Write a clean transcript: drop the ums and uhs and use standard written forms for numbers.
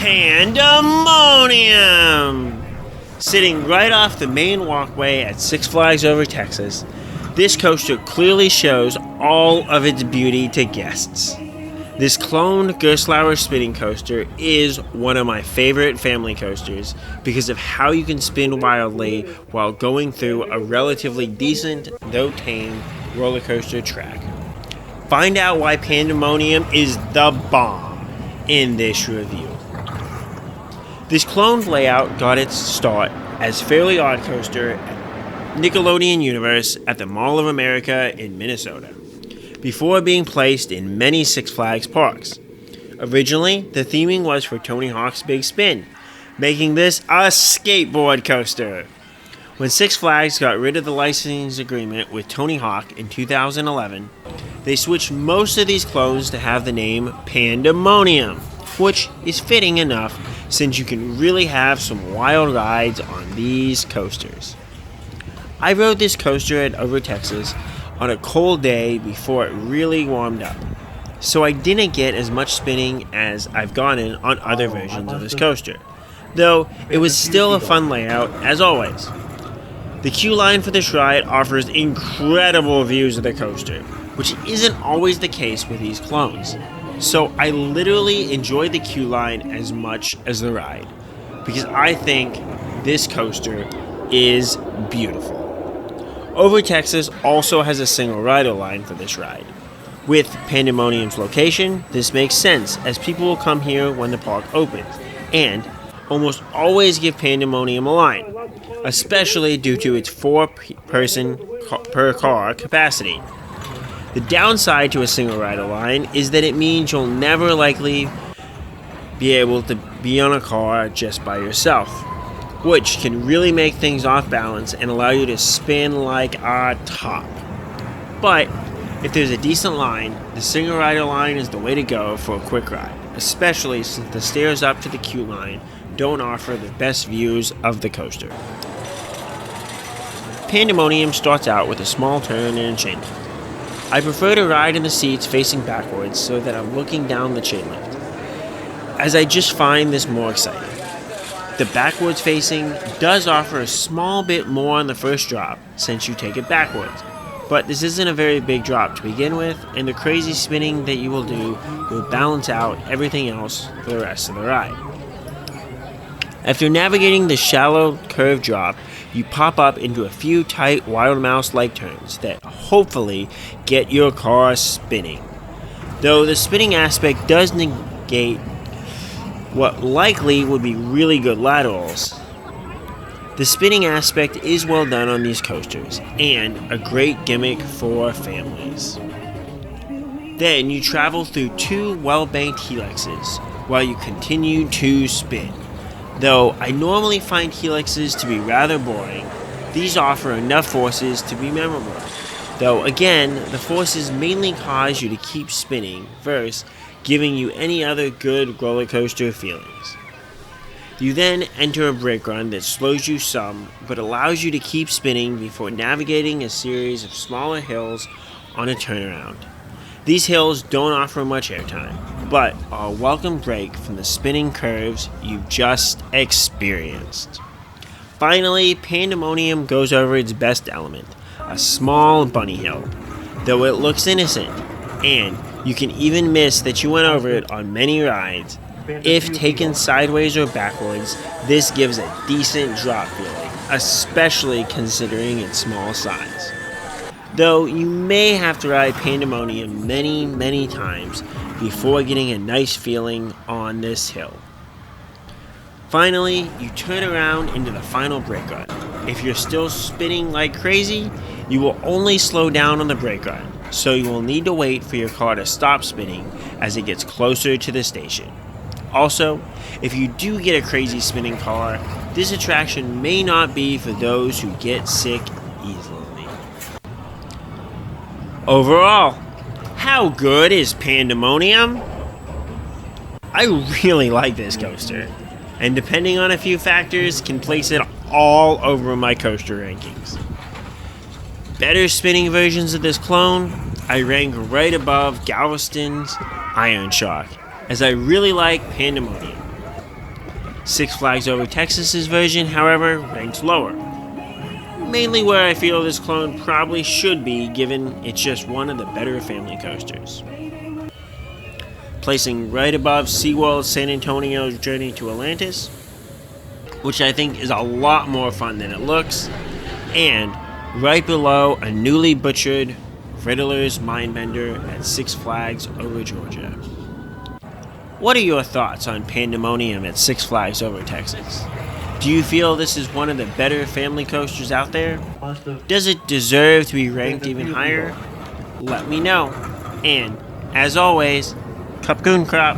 Pandemonium! Sitting right off the main walkway at Six Flags Over Texas, this coaster clearly shows all of its beauty to guests. This cloned Gerstlauer spinning coaster is one of my favorite family coasters because of how you can spin wildly while going through a relatively decent, though tame, roller coaster track. Find out why Pandemonium is the bomb in this review. This cloned layout got its start as Fairly Odd Coaster at Nickelodeon Universe at the Mall of America in Minnesota, before being placed in many Six Flags parks. Originally, the theming was for Tony Hawk's Big Spin, making this a skateboard coaster. When Six Flags got rid of the licensing agreement with Tony Hawk in 2011, they switched most of these clones to have the name Pandemonium, which is fitting enough since you can really have some wild rides on these coasters. I rode this coaster at Over Texas on a cold day before it really warmed up, so I didn't get as much spinning as I've gotten on other versions of this coaster, though it was still a fun layout as always. The queue line for this ride offers incredible views of the coaster, which isn't always the case with these clones. So I literally enjoyed the queue line as much as the ride, because I think this coaster is beautiful. Over Texas also has a single rider line for this ride. With Pandemonium's location, this makes sense as people will come here when the park opens, and almost always give Pandemonium a line, especially due to its 4-person per car capacity. The downside to a single rider line is that it means you'll never likely be able to be on a car just by yourself, which can really make things off balance and allow you to spin like a top. But if there's a decent line, the single rider line is the way to go for a quick ride, especially since the stairs up to the queue line don't offer the best views of the coaster. Pandemonium starts out with a small turn and a chain lift. I prefer to ride in the seats facing backwards so that I'm looking down the chain lift, as I just find this more exciting. The backwards facing does offer a small bit more on the first drop since you take it backwards, but this isn't a very big drop to begin with, and the crazy spinning that you will do will balance out everything else for the rest of the ride. After navigating the shallow curved drop, you pop up into a few tight Wild Mouse-like turns that hopefully get your car spinning. Though the spinning aspect does negate what likely would be really good laterals, the spinning aspect is well done on these coasters and a great gimmick for families. Then you travel through 2 well-banked helixes while you continue to spin. Though I normally find helixes to be rather boring, these offer enough forces to be memorable. Though again, the forces mainly cause you to keep spinning versus giving you any other good roller coaster feelings. You then enter a brake run that slows you some, but allows you to keep spinning before navigating a series of smaller hills on a turnaround. These hills don't offer much airtime, but are a welcome break from the spinning curves you've just experienced. Finally, Pandemonium goes over its best element, a small bunny hill. Though it looks innocent, and you can even miss that you went over it on many rides, if taken sideways or backwards, this gives a decent drop feeling, especially considering its small size. Though you may have to ride Pandemonium many times before getting a nice feeling on this hill. Finally, you turn around into the final brake run. If you're still spinning like crazy, you will only slow down on the brake run, so you will need to wait for your car to stop spinning as it gets closer to the station. Also, if you do get a crazy spinning car, this attraction may not be for those who get sick easily. Overall, how good is Pandemonium? I really like this coaster, and depending on a few factors, can place it all over my coaster rankings. Better spinning versions of this clone, I rank right above Galveston's Iron Shark, as I really like Pandemonium. Six Flags Over Texas's version, however, ranks lower. Mainly where I feel this clone probably should be, given it's just one of the better family coasters. Placing right above SeaWorld's San Antonio's Journey to Atlantis, which I think is a lot more fun than it looks, and right below a newly butchered Riddler's Mindbender at Six Flags Over Georgia. What are your thoughts on Pandemonium at Six Flags Over Texas? Do you feel this is one of the better family coasters out there? Does it deserve to be ranked even higher? Let me know. And, as always, Cup Goon Crop.